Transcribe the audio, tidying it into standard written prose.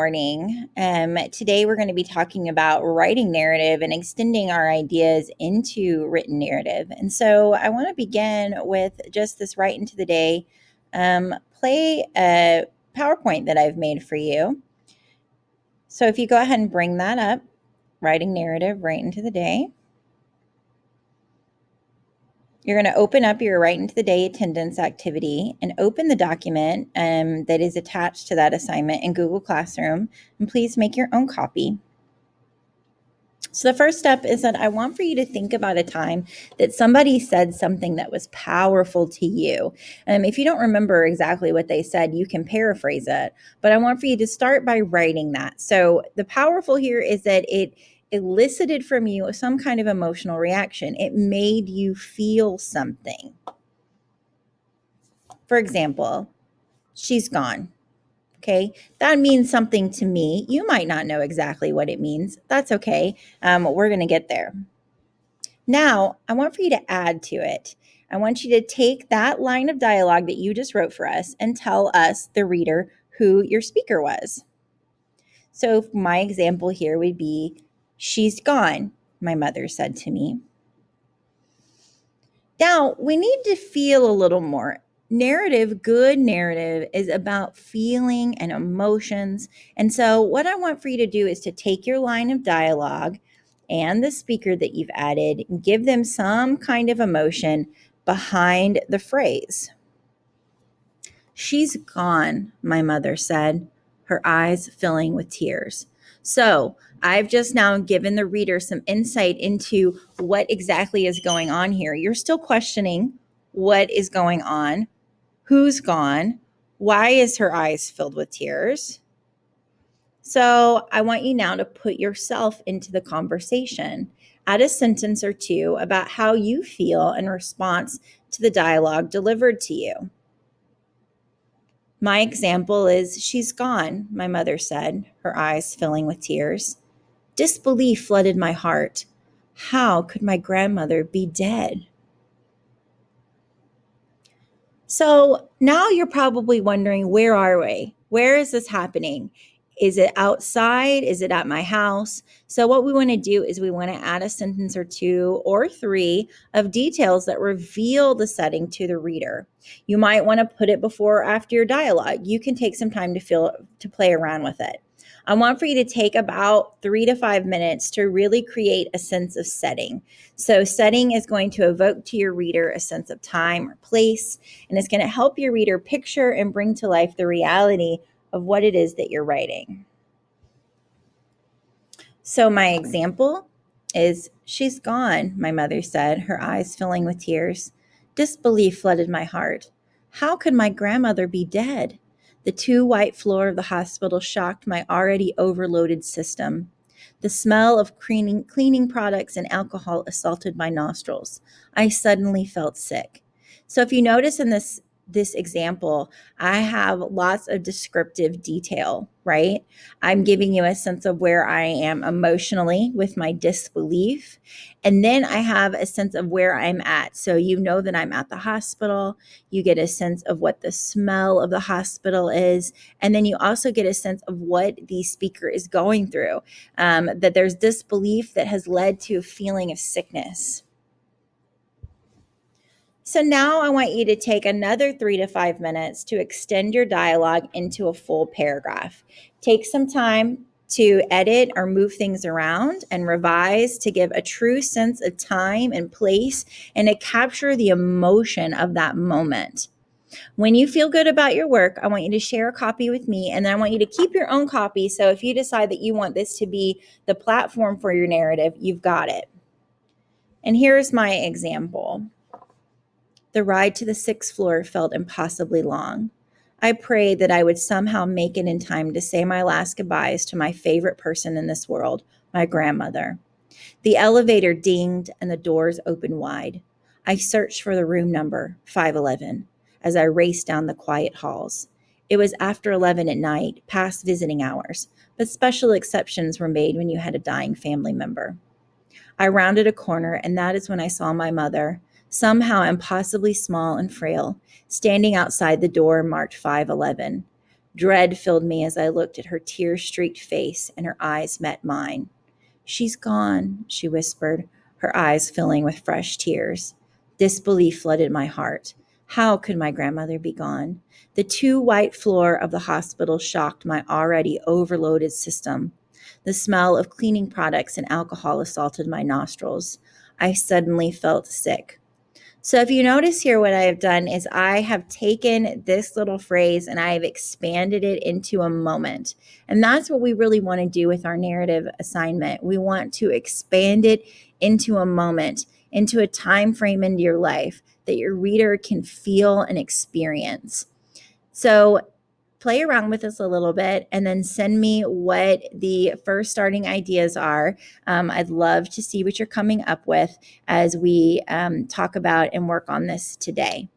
Morning. Today we're going to be talking about writing narrative and extending our ideas into written narrative. And so I want to begin with just this right into the day. Play a PowerPoint that I've made for you. So if you go ahead and bring that up, writing narrative right into the day. You're going to open up your right into the day attendance activity and open the document that is attached to that assignment in Google Classroom. And please make your own copy. So the first step is that I want for you to think about a time that somebody said something that was powerful to you. If you don't remember exactly what they said, you can paraphrase it. But I want for you to start by writing that. So the powerful here is that it elicited from you some kind of emotional reaction. It made you feel something. For example, she's gone. Okay, that means something to me. You might not know exactly what it means. That's okay. We're going to get there. Now, I want for you to add to it. I want you to take that line of dialogue that you just wrote for us and tell us, the reader, who your speaker was. So my example here would be, she's gone, my mother said to me. Now, we need to feel a little more. Narrative, good narrative, is about feeling and emotions. And so what I want for you to do is to take your line of dialogue and the speaker that you've added and give them some kind of emotion behind the phrase. She's gone, my mother said, her eyes filling with tears. So I've just now given the reader some insight into what exactly is going on here. You're still questioning what is going on, who's gone, why is her eyes filled with tears? So I want you now to put yourself into the conversation. Add a sentence or two about how you feel in response to the dialogue delivered to you. My example is, she's gone, my mother said, her eyes filling with tears. Disbelief flooded my heart. How could my grandmother be dead? So now you're probably wondering, where are we? Where is this happening? Is it outside? Is it at my house? So what we want to do is we want to add a sentence or two or three of details that reveal the setting to the reader. You might want to put it before or after your dialogue. You can take some time to play around with it. I want for you to take about 3 to 5 minutes to really create a sense of setting. So setting is going to evoke to your reader a sense of time or place, and it's going to help your reader picture and bring to life the reality of what it is that you're writing. So my example is, she's gone, my mother said, her eyes filling with tears. Disbelief flooded my heart. How could my grandmother be dead? The 2-white floor of the hospital shocked my already overloaded system. The smell of cleaning products and alcohol assaulted my nostrils. I suddenly felt sick. So if you notice in this example, I have lots of descriptive detail, right? I'm giving you a sense of where I am emotionally with my disbelief. And then I have a sense of where I'm at. So you know that I'm at the hospital. You get a sense of what the smell of the hospital is. And then you also get a sense of what the speaker is going through, that there's disbelief that has led to a feeling of sickness. So now I want you to take another 3 to 5 minutes to extend your dialogue into a full paragraph. Take some time to edit or move things around and revise to give a true sense of time and place and to capture the emotion of that moment. When you feel good about your work, I want you to share a copy with me, and then I want you to keep your own copy. So if you decide that you want this to be the platform for your narrative, you've got it. And here's my example. The ride to the 6th floor felt impossibly long. I prayed that I would somehow make it in time to say my last goodbyes to my favorite person in this world, my grandmother. The elevator dinged and the doors opened wide. I searched for the room number, 511, as I raced down the quiet halls. It was after 11 at night, past visiting hours, but special exceptions were made when you had a dying family member. I rounded a corner, and that is when I saw my mother, somehow impossibly small and frail, standing outside the door marked 511. Dread filled me as I looked at her tear-streaked face and her eyes met mine. "She's gone," she whispered, her eyes filling with fresh tears. Disbelief flooded my heart. How could my grandmother be gone? The two-white floor of the hospital shocked my already overloaded system. The smell of cleaning products and alcohol assaulted my nostrils. I suddenly felt sick. So if you notice here, what I have done is I have taken this little phrase and I have expanded it into a moment. And that's what we really want to do with our narrative assignment. We want to expand it into a moment, into a time frame into your life that your reader can feel and experience. So play around with this a little bit and then send me what the first starting ideas are. I'd love to see what you're coming up with as we talk about and work on this today.